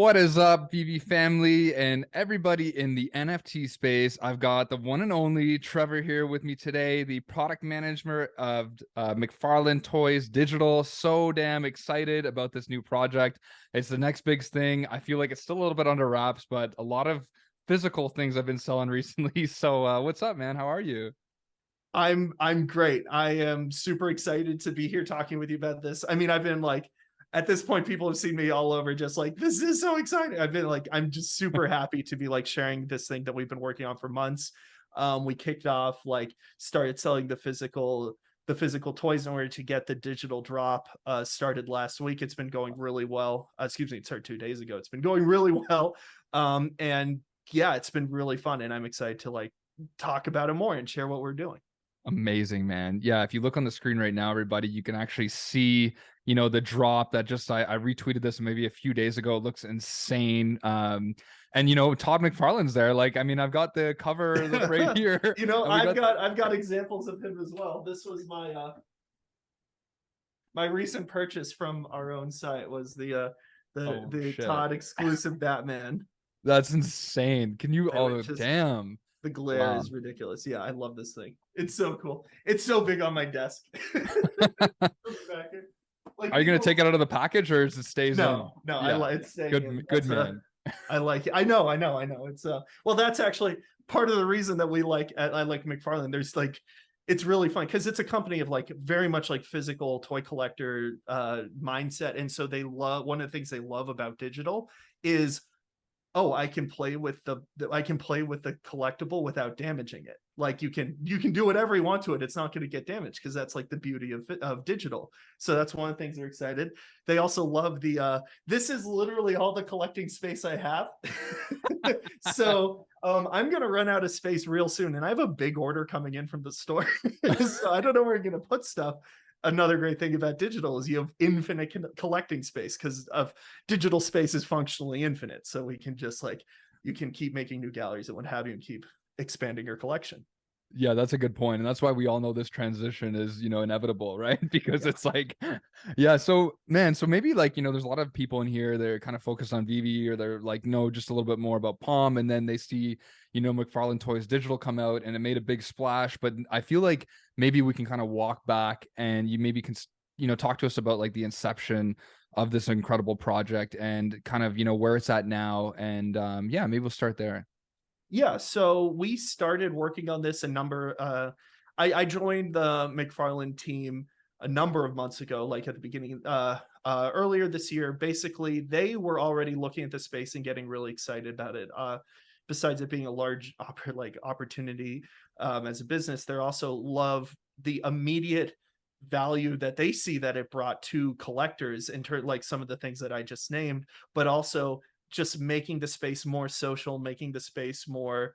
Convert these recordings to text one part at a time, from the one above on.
What is up, BB family and everybody in the NFT space? I've got the one and only Trevor here with me today, the product manager of McFarlane Toys Digital. So damn excited about this new project. It's the next big thing. I feel like it's still a little bit under wraps, but a lot of physical things I've been selling recently. So what's up, man? How are you? I'm great. I am super excited to be here talking with you about this. I mean, I've been like, at this point, people have seen me all over, just like, this is so exciting. I've been like, I'm just super happy to be like sharing this thing that we've been working on for months. We kicked off, like, started selling the physical toys in order to get the digital drop started last week. It's been going really well. Excuse me, it started 2 days ago. It's been going really well. And yeah, it's been really fun. And I'm excited to like talk about it more and share what we're doing. Amazing, man. Yeah, if you look on the screen right now, everybody, you can actually see, the drop that just I retweeted this maybe a few days ago. It looks insane. And Todd McFarlane's there. Like, I mean, I've got the cover right here. And we I've got examples of him as well. This was my recent purchase from our own site was oh the shit. Todd exclusive Batman. That's insane. Can you oh Just damn. the glare Wow. is ridiculous. Yeah, I love this thing. It's so cool. It's so big on my desk. Like Are you gonna people, take it out of the package or is it stays in? no, I Yeah. like it's staying in. Good man. I like it. I know. It's well, that's actually part of the reason that I like McFarlane. There's like it's really fun because it's a company of like very much like physical toy collector mindset. And so they love one of the things they love about digital is oh, I can play with the collectible without damaging it. Like you can do whatever you want to it. It's not going to get damaged because that's like the beauty of digital. So that's one of the things they're excited. They also love the this is literally all the collecting space I have. So I'm gonna run out of space real soon, and I have a big order coming in from the store. So I don't know where I'm gonna put stuff. Another great thing about digital is you have infinite collecting space because of digital space is functionally infinite. So we can just like you can keep making new galleries and what have you and keep expanding your collection. Yeah, that's a good point. And that's why we all know this transition is, inevitable, right? Because Yeah. it's like, yeah, so man, so maybe like, there's a lot of people in here, they're kind of focused on VV or they're like, know just a little bit more about Palm. And then they see, McFarlane Toys Digital come out and it made a big splash. But I feel like maybe we can kind of walk back and you maybe can, talk to us about like the inception of this incredible project and kind of, where it's at now. And yeah, maybe we'll start there. Yeah, so we started working on this I joined the McFarlane team a number of months ago, like at the beginning earlier this year. Basically, they were already looking at the space and getting really excited about it. Besides it being a large opportunity as a business, they also love the immediate value that they see that it brought to collectors in turn, like some of the things that I just named, but also just making the space more social, making the space more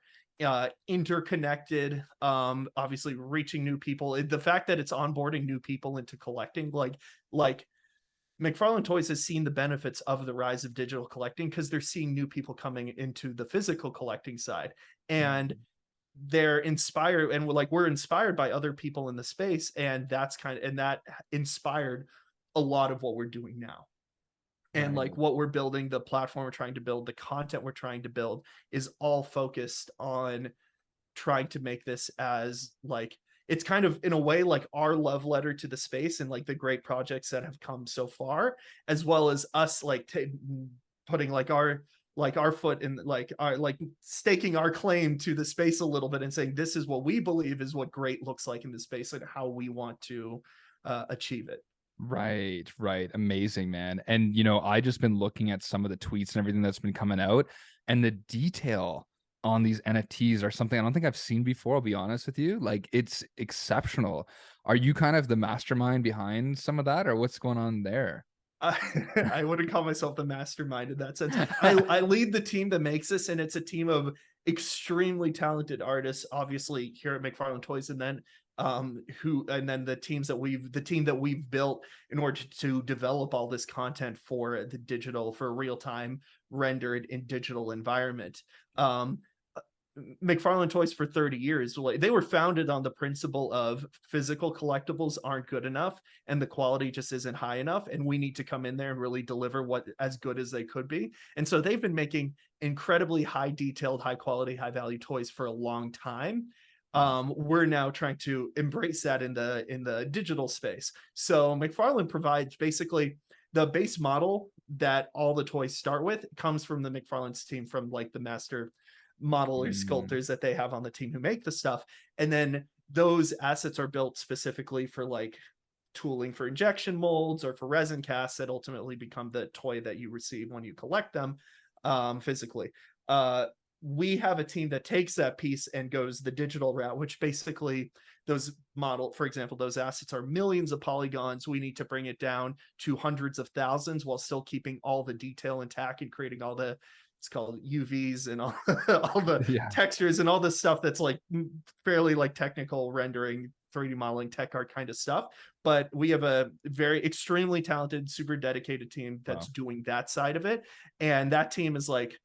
interconnected, obviously reaching new people. The fact that it's onboarding new people into collecting, like McFarlane Toys has seen the benefits of the rise of digital collecting because they're seeing new people coming into the physical collecting side. And they're inspired and we're inspired by other people in the space, and that inspired a lot of what we're doing now. And Right. like what we're building, the platform we're trying to build, the content we're trying to build is all focused on trying to make this as like it's kind of in a way like our love letter to the space and like the great projects that have come so far, as well as us like putting our foot in like our like staking our claim to the space a little bit and saying this is what we believe is what great looks like in the space and how we want to achieve it. Right, right. Amazing, man. And I just been looking at some of the tweets and everything that's been coming out, and the detail on these NFTs are something I don't think I've seen before, I'll be honest with you. Like it's exceptional. Are you kind of the mastermind behind some of that, or what's going on there? I wouldn't call myself the mastermind in that sense. I lead the team that makes this, and it's a team of extremely talented artists, obviously here at McFarlane Toys, and then the team that we've built in order to develop all this content for real time rendered in digital environment. McFarlane Toys for 30 years, like they were founded on the principle of physical collectibles aren't good enough and the quality just isn't high enough, and we need to come in there and really deliver what as good as they could be. And so they've been making incredibly high detailed, high quality, high value toys for a long time. Wow. We're now trying to embrace that in the digital space. So McFarlane provides basically the base model that all the toys start with comes from the McFarlane's team, from like the master modelers, Mm, sculptors that they have on the team who make the stuff. And then those assets are built specifically for like tooling for injection molds or for resin casts that ultimately become the toy that you receive when you collect them physically. We have a team that takes that piece and goes the digital route, which basically those model, for example, those assets are millions of polygons. We need to bring it down to hundreds of thousands while still keeping all the detail intact and creating all the, it's called UVs and all, all the yeah. textures and all this stuff that's like fairly like technical rendering, 3D modeling, tech art kind of stuff. But we have a very extremely talented, super dedicated team that's Wow. doing that side of it. And that team is like,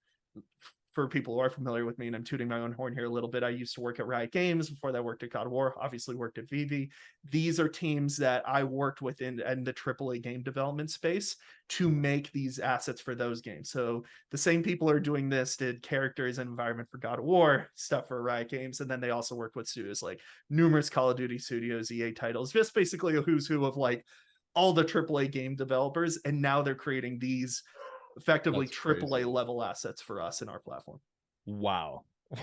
for people who are familiar with me, and I'm tooting my own horn here a little bit, I used to work at Riot Games. Before that, I worked at God of War, obviously worked at Vivi. These are teams that I worked with in the AAA game development space to make these assets for those games. So the same people are doing this, did characters and environment for God of War, stuff for Riot Games, and then they also work with studios like numerous Call of Duty studios, EA titles, just basically a who's who of like all the AAA game developers. And now they're creating these effectively That's AAA crazy. level assets for us in our platform. Wow.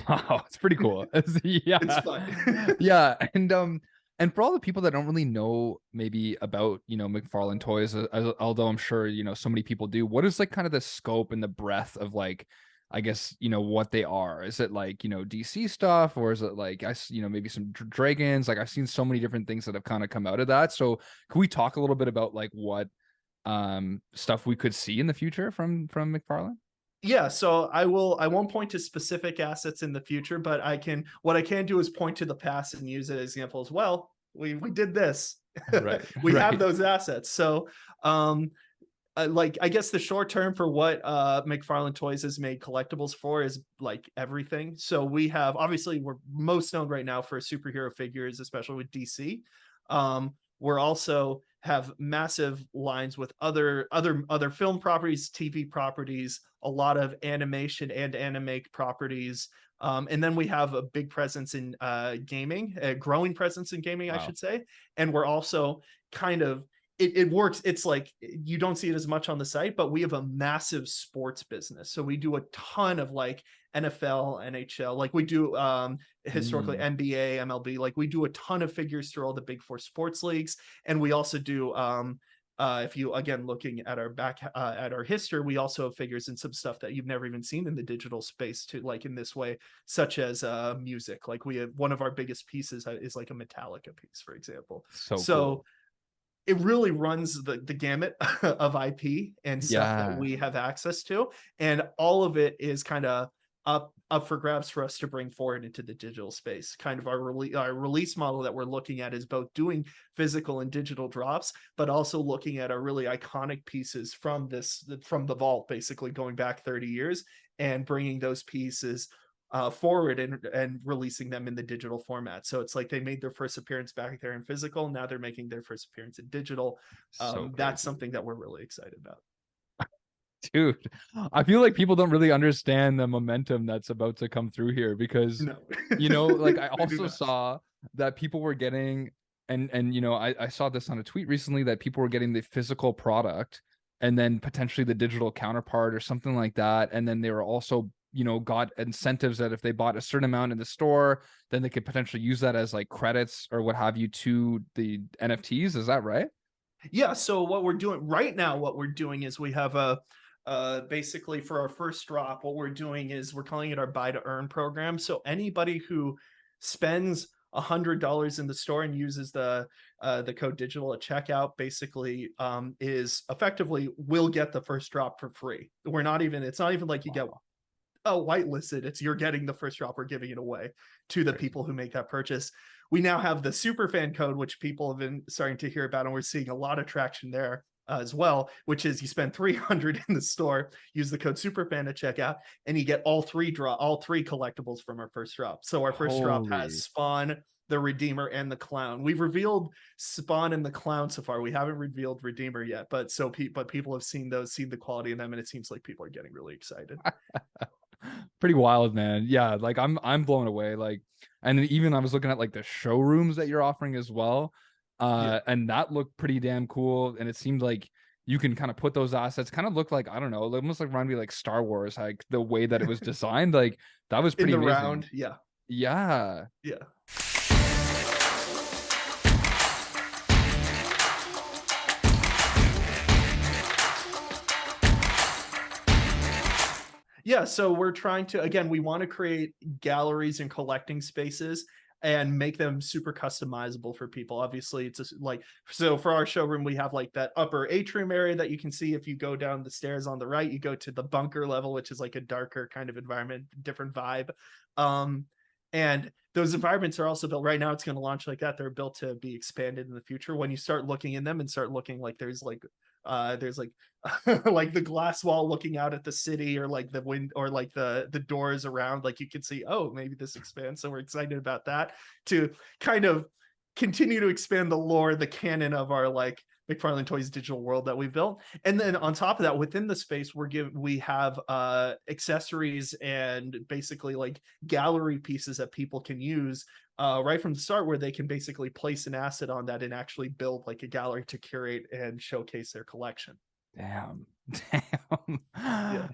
Wow, it's pretty cool. It's Yeah. fun. Yeah, and for all the people that don't really know maybe about, McFarlane Toys, although I'm sure, so many people do, what is like kind of the scope and the breadth of like, I guess, what they are? Is it like, DC stuff, or is it like, maybe some dragons? Like I've seen so many different things that have kind of come out of that. So can we talk a little bit about like what stuff we could see in the future from McFarlane? Yeah, so I won't point to specific assets in the future, but what I can do is point to the past and use it as example as well. We did this. Right, We have right. those assets. So like I guess the short term for what McFarlane Toys has made collectibles for is like everything. So we have, obviously we're most known right now for superhero figures, especially with DC. We're also have massive lines with other film properties, TV properties, a lot of animation and anime properties. And then we have a big presence in gaming, a growing presence in gaming, I Wow. should say. And we're also kind of, it works. It's like you don't see it as much on the site, but we have a massive sports business. So we do a ton of like NFL, NHL, like we do historically Mm. NBA, MLB, like we do a ton of figures through all the big four sports leagues. And we also do if you again looking at our back at our history, we also have figures and some stuff that you've never even seen in the digital space too, like in this way, such as music. Like we have one of our biggest pieces is like a Metallica piece, for example. So So cool. it really runs the gamut of IP and stuff that Yeah. we have access to, and all of it is kind of up for grabs for us to bring forward into the digital space. Kind of our release model that we're looking at is both doing physical and digital drops, but also looking at our really iconic pieces from the vault, basically going back 30 years and bringing those pieces forward and releasing them in the digital format. So it's like they made their first appearance back there in physical. Now they're making their first appearance in digital. So That's crazy. something that we're really excited about. Dude, I feel like people don't really understand the momentum that's about to come through here because, No, like I they do also not. saw that people were getting, and I saw this on a tweet recently that people were getting the physical product and then potentially the digital counterpart or something like that. And then they were also, got incentives that if they bought a certain amount in the store, then they could potentially use that as like credits or what have you to the NFTs. Is that right? Yeah. So what we're doing right now, what we're doing is we have a basically for our first drop, what we're doing is we're calling it our buy to earn program. So anybody who spends $100 in the store and uses the code digital at checkout basically is effectively will get the first drop for free. It's not even like you get Wow. whitelisted. It's you're getting the first drop. We're giving it away to the Crazy. people who make that purchase. We now have the super fan code, which people have been starting to hear about, and we're seeing a lot of traction there. as well, which is you spend 300 in the store, use the code SUPERFAN at checkout, and you get all three collectibles from our first drop. So our first drop has Holy. Spawn, the Redeemer, and the Clown. We've revealed Spawn and the Clown so far. We haven't revealed Redeemer yet, but people have seen those, seen the quality of them, and it seems like people are getting really excited. Pretty wild, man. Yeah, like I'm blown away. Like, and then even I was looking at like the showrooms that you're offering as well. Yeah. And that looked pretty damn cool. And it seemed like you can kind of put those assets, kind of look like, I don't know, almost like reminded me like Star Wars, like the way that it was designed. Like that was In pretty the amazing. round, yeah. Yeah. Yeah. Yeah, so we're trying to, again, we want to create galleries and collecting spaces and make them super customizable for people. Obviously, it's just like, so for our showroom, we have like that upper atrium area that you can see if you go down the stairs on the right, you go to the bunker level, which is like a darker kind of environment, different vibe. And those environments are also built right now. It's going to launch like that. They're built to be expanded in the future. When you start looking in them and start looking, like there's like like the glass wall looking out at the city, or like the wind, or like the doors around, like you can see, oh, maybe this expands. So we're excited about that, to kind of continue to expand the lore, the canon of our like McFarlane Toys digital world that we built. And then on top of that, within the space, we have accessories and basically like gallery pieces that people can use right from the start, where they can basically place an asset on that and actually build like a gallery to curate and showcase their collection. Damn. Damn. Yeah.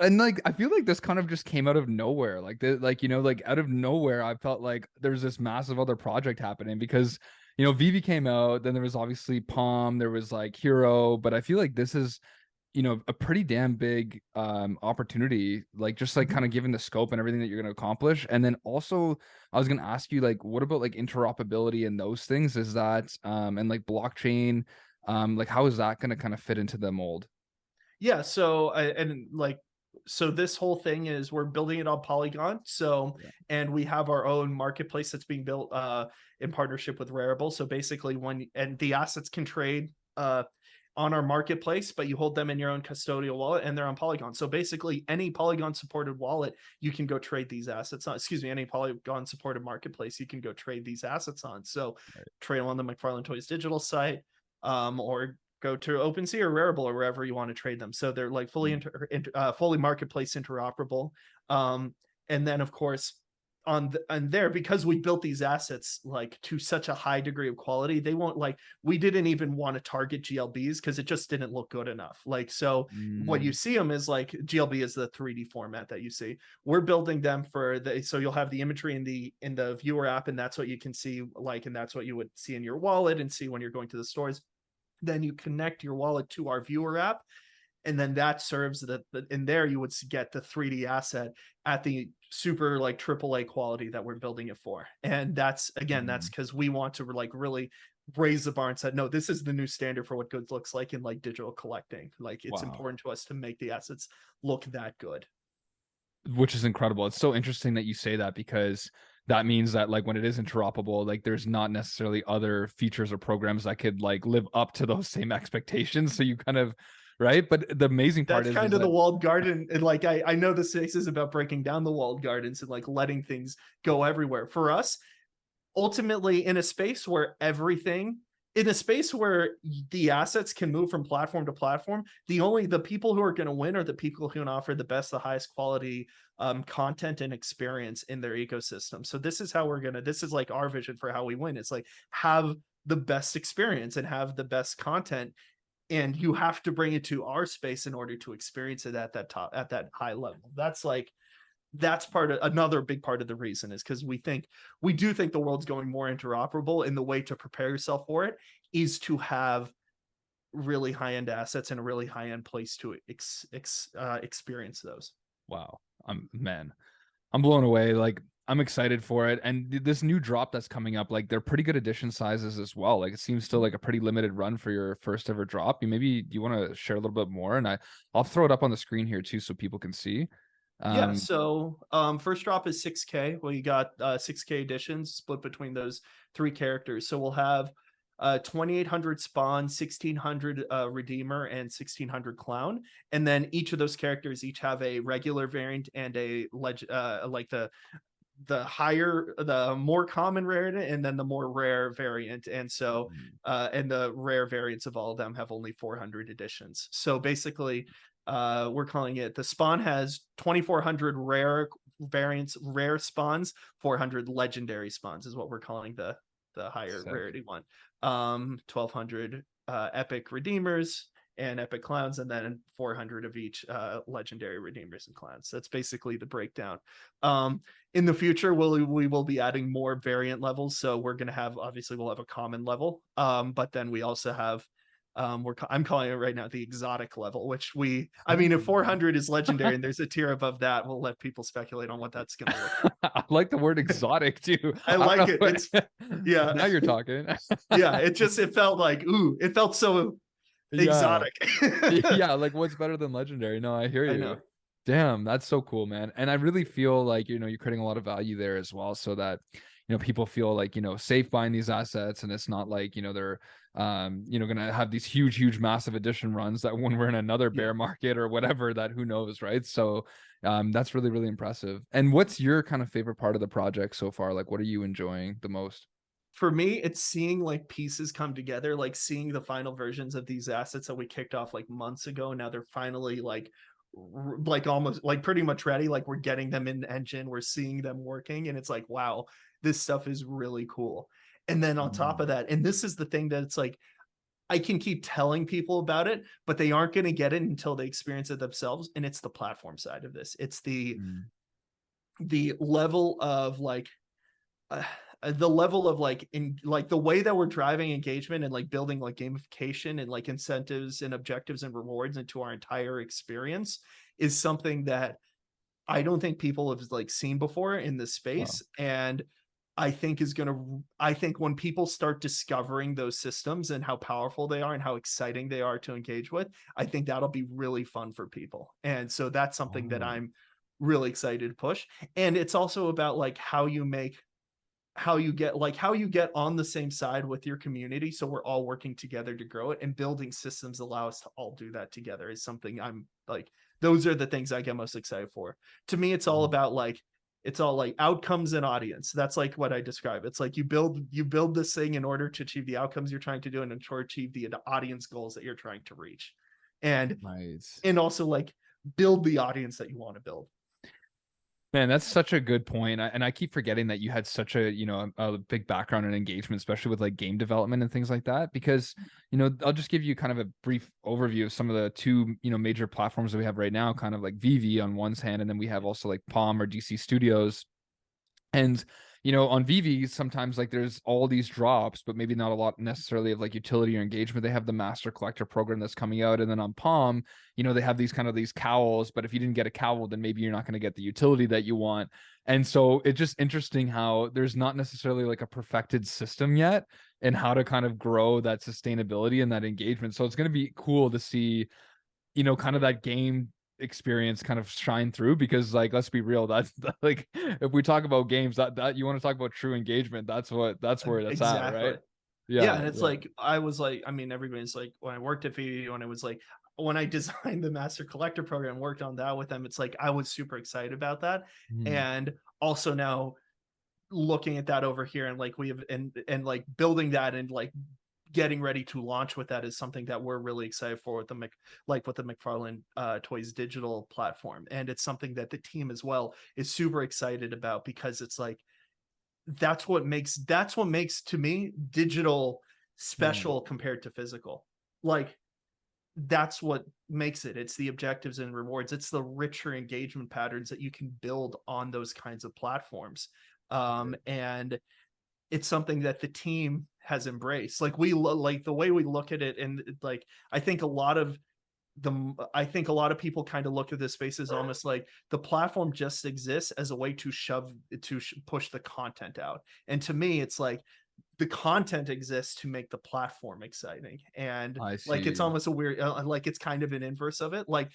And like I feel like this kind of just came out of nowhere. Like like like out of nowhere, I felt like there's this massive other project happening because Vivi came out, then there was obviously Palm, there was like Hero, but I feel like this is a pretty damn big opportunity, like just like kind of given the scope and everything that you're going to accomplish. And then also I was going to ask you, like, what about like interoperability and those things? Is that and like blockchain, like how is that going to kind of fit into the mold? Yeah, so so this whole thing is we're building it on Polygon. So, Yeah. and we have our own marketplace that's being built in partnership with Rarible. So basically, and the assets can trade on our marketplace, but you hold them in your own custodial wallet, and they're on Polygon. So basically, any Polygon supported wallet, you can go trade these assets on. Excuse me, any Polygon supported marketplace, you can go trade these assets on. So Right. trade on the McFarlane Toys digital site, or go to OpenSea or Rarible or wherever you want to trade them. So they're like fully fully marketplace interoperable. And then of course on there, because we built these assets like to such a high degree of quality, they won't, like, we didn't even want to target GLBs because it just didn't look good enough. Like, so what you Mm, see them is like GLB is the 3D format that you see. We're building them for so you'll have the imagery in the viewer app, and that's what you can see, like, and that's what you would see in your wallet and see when you're going to the stores. Then you connect your wallet to our viewer app, and then that serves in there you would get the 3D asset at the super like AAA quality that we're building it for. And that's, again, that's mm. because we want to like really raise the bar and said, no, this is the new standard for what good looks like in like digital collecting. Like, it's Wow. important to us to make the assets look that good. Which is incredible. It's so interesting that you say that because that means that like when it is interoperable, like there's not necessarily other features or programs that could like live up to those same expectations. So you kind of, right? But the amazing part That's is kind of the that walled garden. And like, I know the space is about breaking down the walled gardens and like letting things go everywhere. For us, ultimately, in a space where the assets can move from platform to platform, the people who are going to win are the people who can offer the best, the highest quality content and experience in their ecosystem. So this is how this is like our vision for how we win. It's like, have the best experience and have the best content, and you have to bring it to our space in order to experience it at that high level. That's part of another big part of the reason, is because we do think the world's going more interoperable, and the way to prepare yourself for it is to have really high-end assets and a really high-end place to experience those. wow, I'm blown away. Like I'm excited for it. And this new drop that's coming up, like they're pretty good edition sizes as well. Like it seems still like a pretty limited run for your first ever drop. Do you want to share a little bit more? And I'll throw it up on the screen here too so people can see. Yeah, Um, so first drop is 6K. Well, you got 6K editions split between those three characters. So we'll have 2800 spawn, 1600 redeemer, and 1600 clown. And then each of those characters each have a regular variant and a like the more common rarity and then the more rare variant. And so and the rare variants of all of them have only 400 editions. So basically we're calling it, the spawn has 2400 rare variants, rare spawns, 400 legendary spawns is what we're calling the higher Sick. rarity one. 1200 epic redeemers and epic clowns, and then 400 of each legendary redeemers and clowns. That's basically the breakdown. In the future, we will be adding more variant levels. So we're going to have, obviously we'll have a common level, but then we also have I'm calling it right now the exotic level, which I mean, if 400 is legendary and there's a tier above that, we'll let people speculate on what that's going to look like. I like the word exotic too. I like it. It's yeah. Now you're talking. Yeah, it felt like, ooh, it felt so exotic. Yeah, like what's better than legendary? No, I hear you. I know. Damn, that's so cool, man. And I really feel like, you're creating a lot of value there as well, so that people feel like, safe buying these assets, and it's not like, they're gonna have these huge massive edition runs that when we're in another bear market or whatever, that who knows, right? So that's really impressive. And what's your kind of favorite part of the project so far? Like, what are you enjoying the most? For me, it's seeing like pieces come together, like seeing the final versions of these assets that we kicked off like months ago. Now they're finally like almost like pretty much ready. Like we're getting them in the engine, we're seeing them working, and it's like, wow, this stuff is really cool. And then on top of that, and this is the thing that it's like, I can keep telling people about it, but they aren't going to get it until they experience it themselves. And it's the platform side of this. It's the level of like the level of like in like the way that we're driving engagement and like building like gamification and like incentives and objectives and rewards into our entire experience is something that I don't think people have like seen before in this space. Wow. And I think I think when people start discovering those systems and how powerful they are and how exciting they are to engage with, I think that'll be really fun for people. And so that's something that I'm really excited to push. And it's also about like how you get on the same side with your community, so we're all working together to grow it, and building systems allow us to all do that together is something I'm like, those are the things I get most excited for. To me, it's all about like, it's all like outcomes and audience. That's like what I describe. It's like you build this thing in order to achieve the outcomes you're trying to do and in order to achieve the audience goals that you're trying to reach. And also like build the audience that you want to build. Man, that's such a good point. And I keep forgetting that you had such a, a big background in engagement, especially with like game development and things like that. Because, I'll just give you kind of a brief overview of some of the two, major platforms that we have right now, kind of like VV on one's hand, and then we have also like Palm or DC Studios. And on VV, sometimes like there's all these drops, but maybe not a lot necessarily of like utility or engagement. They have the master collector program that's coming out. And then on Palm, they have these cowls, but if you didn't get a cowl, then maybe you're not going to get the utility that you want. And so it's just interesting how there's not necessarily like a perfected system yet and how to kind of grow that sustainability and that engagement. So it's going to be cool to see, kind of that game experience kind of shine through, because like, let's be real, that's like, if we talk about games, that you want to talk about true engagement, that's where that's exactly at, right? Yeah. And it's like, I was like, I mean, everybody's like, when I worked at VV, when I designed the master collector program, worked on that with them, it's like I was super excited about that. And also now looking at that over here, and like we have and like building that and like getting ready to launch with that is something that we're really excited for with the McFarlane Toys digital platform. And it's something that the team as well is super excited about, because it's like, that's what makes to me digital special compared to physical. Like that's what makes it. It's the objectives and rewards. It's the richer engagement patterns that you can build on those kinds of platforms. And it's something that the team has embraced. Like like the way we look at it, and like I think a lot of people kind of look at this space as almost like the platform just exists as a way to push the content out. And to me, it's like the content exists to make the platform exciting. And like it's almost a weird like it's kind of an inverse of it. Like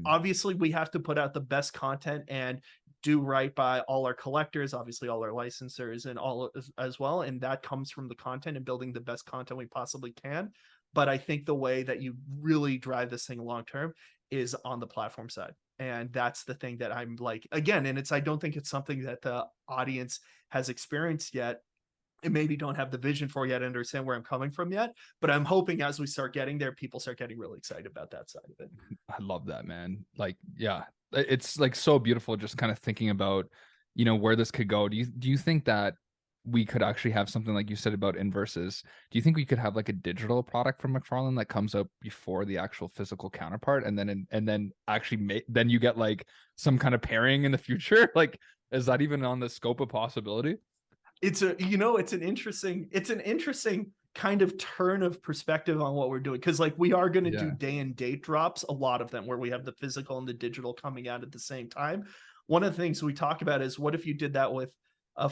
obviously we have to put out the best content and do right by all our collectors, obviously all our licensors and all as well. And that comes from the content and building the best content we possibly can. But I think the way that you really drive this thing long term is on the platform side. And that's the thing that I'm like, again, and I don't think it's something that the audience has experienced yet and maybe don't have the vision for yet, understand where I'm coming from yet. But I'm hoping as we start getting there, people start getting really excited about that side of it. I love that, man. Like, yeah, it's like so beautiful just kind of thinking about, where this could go. Do you think that we could actually have something like you said about inverses? Do you think we could have like a digital product from McFarlane that comes out before the actual physical counterpart, and then actually then you get like some kind of pairing in the future? Like, is that even on the scope of possibility? It's an interesting kind of turn of perspective on what we're doing, because like we are going to do day and date drops, a lot of them where we have the physical and the digital coming out at the same time. One of the things we talk about is, what if you did that with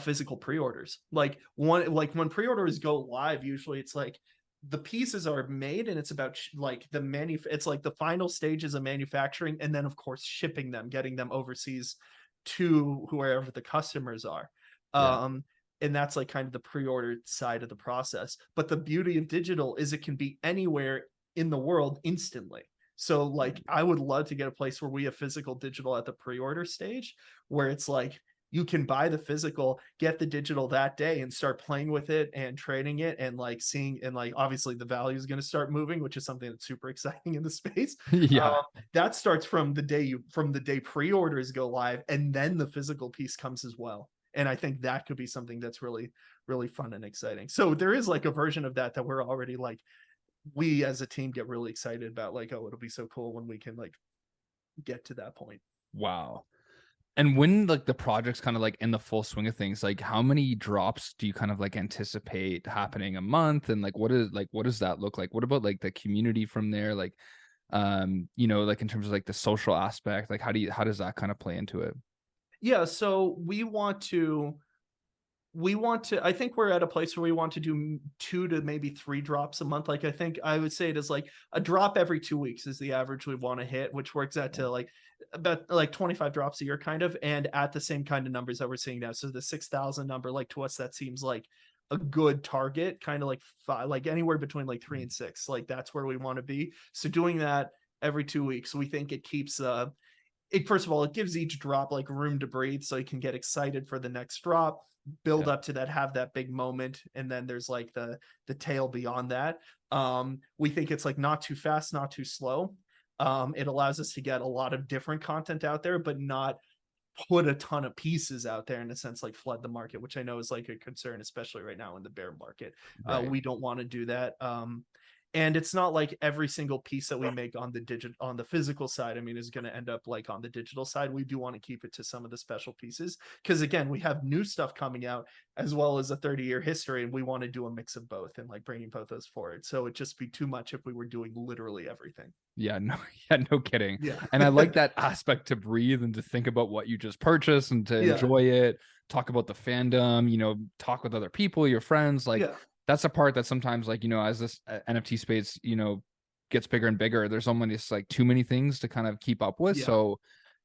physical pre-orders? Like when pre-orders go live, usually it's like the pieces are made and it's about it's like the final stages of manufacturing, and then of course shipping them, getting them overseas to wherever the customers are. And that's like kind of the pre-order side of the process. But the beauty of digital is it can be anywhere in the world instantly. So like I would love to get a place where we have physical digital at the pre-order stage, where it's like you can buy the physical, get the digital that day, and start playing with it and trading it and like seeing, and like obviously the value is going to start moving, which is something that's super exciting in the space. That starts from the day pre-orders go live, and then the physical piece comes as well. And I think that could be something that's really, really fun and exciting. So there is like a version of that we're already like, we as a team get really excited about, like, oh, it'll be so cool when we can like get to that point. Wow. And when like the project's kind of like in the full swing of things, like how many drops do you kind of like anticipate happening a month? And like what does that look like? What about like the community from there? Like like in terms of like the social aspect, like how does that kind of play into it? Yeah, so we want to I think we're at a place where we want to do 2 to maybe 3 drops a month. Like I think I would say it is like a drop every 2 weeks is the average we want to hit, which works out to like about like 25 drops a year kind of, and at the same kind of numbers that we're seeing now. So the 6,000 number, like to us that seems like a good target, kind of like 5, like anywhere between like 3 and 6. Like that's where we want to be. So doing that every 2 weeks, we think it keeps first of all, it gives each drop like room to breathe, so you can get excited for the next drop, build up to that, have that big moment, and then there's like the tail beyond that. We think it's like not too fast, not too slow. It allows us to get a lot of different content out there, but not put a ton of pieces out there, in a sense, like flood the market, which I know is like a concern, especially right now in the bear market. We don't want to do that. And it's not like every single piece that we make on the physical side, I mean, is going to end up like on the digital side. We do want to keep it to some of the special pieces, because again, we have new stuff coming out as well as a 30-year history, and we want to do a mix of both and like bringing both those forward. So it'd just be too much if we were doing literally everything. No kidding. Yeah. And I like that aspect to breathe and to think about what you just purchased and to enjoy it, talk about the fandom, talk with other people, your friends, like that's a part that sometimes, like, as this NFT space, gets bigger and bigger, there's almost like too many things to kind of keep up with. So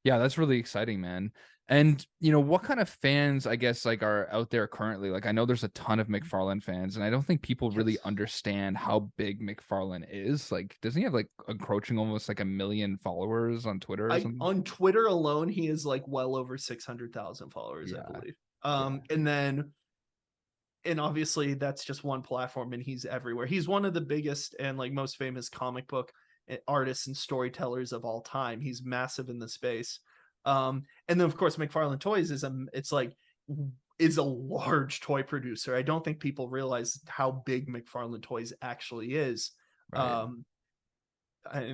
yeah, that's really exciting, man. And what kind of fans, I guess, like are out there currently? Like I know there's a ton of McFarlane fans, and I don't think people really understand how big McFarlane is. Like, doesn't he have like encroaching almost like 1 million followers on Twitter or something? On Twitter alone, he is like well over 600,000 followers, I believe. And obviously that's just one platform, and he's everywhere. He's one of the biggest and like most famous comic book artists and storytellers of all time. He's massive in the space. And then of course McFarlane Toys is a large toy producer. I don't think people realize how big McFarlane Toys actually is. And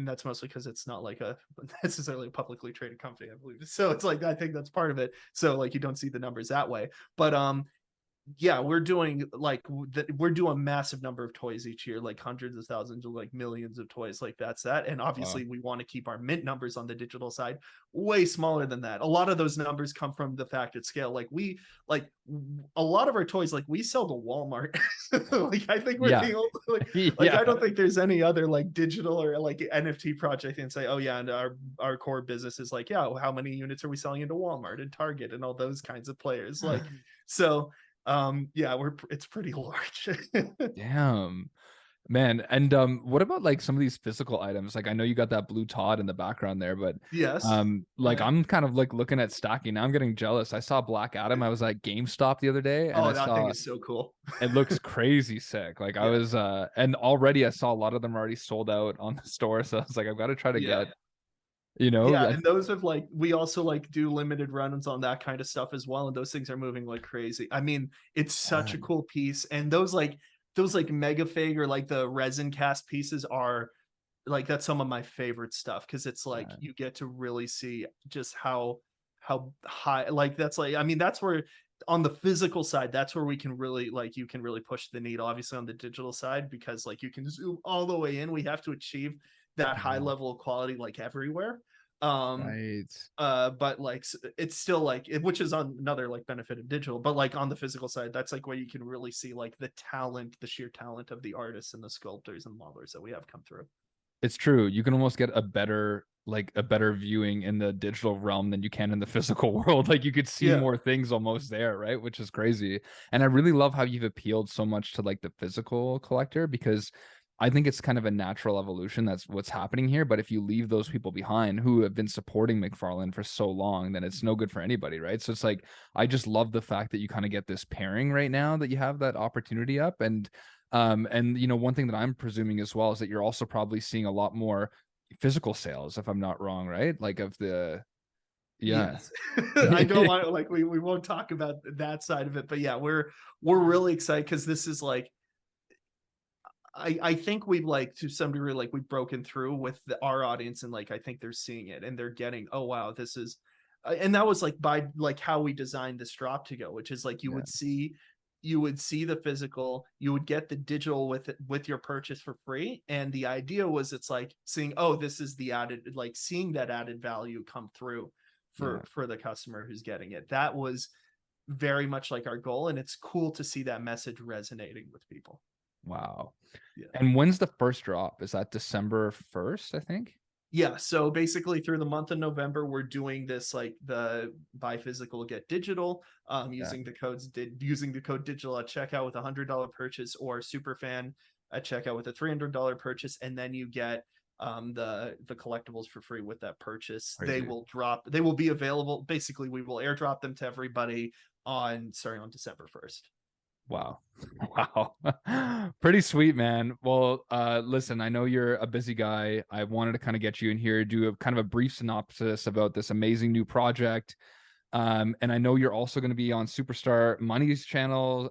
that's mostly because it's not like a necessarily a publicly traded company, I believe. So it's like, I think that's part of it. So like you don't see the numbers that way. But Yeah, we're doing like we're doing a massive number of toys each year, like hundreds of thousands or like millions of toys. Like that's that. And Wow. obviously we want to keep our mint numbers on the digital side way smaller than that. A lot of those numbers come from the fact at scale. Like a lot of our toys, like we sell to Walmart. Like I think we're Yeah. the only like Yeah. I don't think there's any other like digital or like NFT project and say, oh yeah, and our core business is like, yeah, well, how many units are we selling into Walmart and Target and all those kinds of players? Like so yeah, it's pretty large. Damn. Man, and what about like some of these physical items? Like I know you got that blue Todd in the background there, but Yes. like I'm kind of like looking at stacking. Now I'm getting jealous. I saw Black Adam. I was at GameStop the other day and Oh, I that thing saw is so cool. it looks crazy sick. Like I Yeah. was and already I saw a lot of them already sold out on the store. So I was like, I've got to try to Yeah. get, you know, Yeah, and those have like we also like do limited runs on that kind of stuff as well, and those things are moving like crazy. I mean, it's such a yeah, coul piece, and those like mega fig or like the resin cast pieces are like that's some of my favorite stuff because it's like yeah, you get to really see just how high like that's like I mean that's where on the physical side that's where we can really like you can really push the needle obviously on the digital side because like you can zoom all the way in we have to achieve that high yeah, level of quality like everywhere um right. but like it's still like which is on another like benefit of digital but like on the physical side that's like where you can really see like the talent the sheer talent of the artists and the sculptors and modelers that we have come through. It's true. You can almost get a better like a better viewing in the digital realm than you can in the physical world. Like you could see Yeah. more things almost there, right? Which is crazy. And I really love how you've appealed so much to like the physical collector because I think it's kind of a natural evolution. That's what's happening here. But if you leave those people behind who have been supporting McFarlane for so long, then it's no good for anybody, right? So it's like I just love the fact that you kind of get this pairing right now that you have that opportunity up. And you know, one thing that I'm presuming as well is that you're also probably seeing a lot more physical sales, if I'm not wrong, right? Like of the yeah. Yes. I don't want to like we won't talk about that side of it, but yeah, we're really excited because this is like I think we've like to some degree like we've broken through with our audience and like I think they're seeing it and they're getting oh wow this is and that was like by like how we designed this drop to go which is like Yeah. you would see the physical you would get the digital with it with your purchase for free and the idea was it's like seeing oh this is the added like seeing that added value come through Yeah. for the customer who's getting it that was very much like our goal and it's cool to see that message resonating with people. Wow. Yeah. And when's the first drop? Is that December 1st, I think? Yeah, so basically through the month of November, we're doing this like the buy physical, get digital, Yeah. using the code digital at checkout with $100 purchase or superfan at checkout with a $300 purchase, and then you get the collectibles for free with that purchase. Crazy. They will be available. Basically, we will airdrop them to everybody on starting on December 1st. Wow. Wow. Pretty sweet, man. Well, listen, I know you're a busy guy. I wanted to kind of get you in here, do a kind of a brief synopsis about this amazing new project. And I know you're also going to be on Superstar Money's channel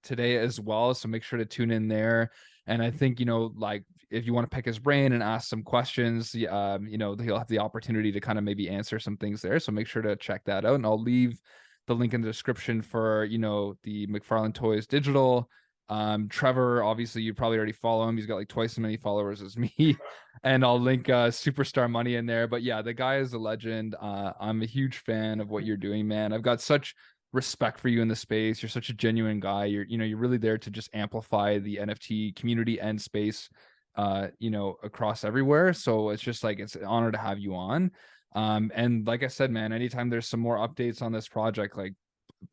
today as well. So make sure to tune in there. And I think, you know, like if you want to pick his brain and ask some questions, you know, he'll have the opportunity to kind of maybe answer some things there. So make sure to check that out. And I'll leave the link in the description for, you know, the McFarlane Toys digital. Trevor, obviously you probably already follow him. He's got like twice as many followers as me. And I'll link Superstar Money in there. But yeah, the guy is a legend. I'm a huge fan of what you're doing, man. I've got such respect for you in the space. You're such a genuine guy. You know, you're really there to just amplify the NFT community and space, you know, across everywhere. So it's just like it's an honor to have you on. And like I said, man, anytime there's some more updates on this project, like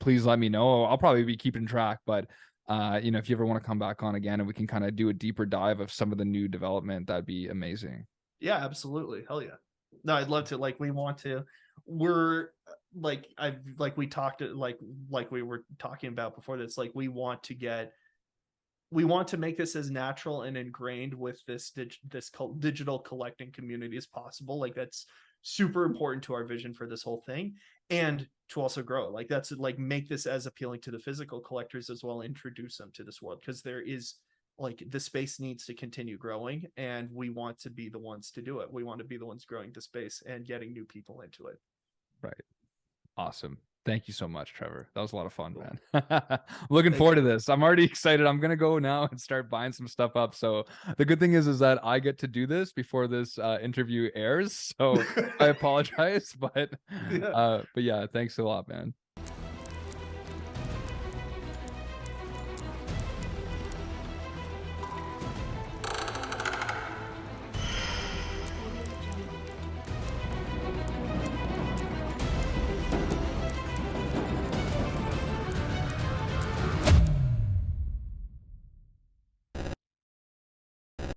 please let me know. I'll probably be keeping track, but you know, if you ever want to come back on again and we can kind of do a deeper dive of some of the new development, that'd be amazing. Yeah, absolutely. Hell yeah. No, I'd love to. Like, we want to. We're like I've like we talked like we were talking about before this. Like, we want to make this as natural and ingrained with this digital collecting community as possible. Like, that's super important to our vision for this whole thing, and to also grow. Like, that's like make this as appealing to the physical collectors as well. Introduce them to this world because there is like the space needs to continue growing and we want to be the ones to do it. We want to be the ones growing the space and getting new people into it. Right. Awesome. Thank you so much, Trevor. That was a lot of fun, Cool. man. Looking Thank forward to you. this. I'm already excited. I'm gonna go now and start buying some stuff up. So the good thing is that I get to do this before this interview airs. So I apologize, but Yeah. yeah, thanks a lot, man.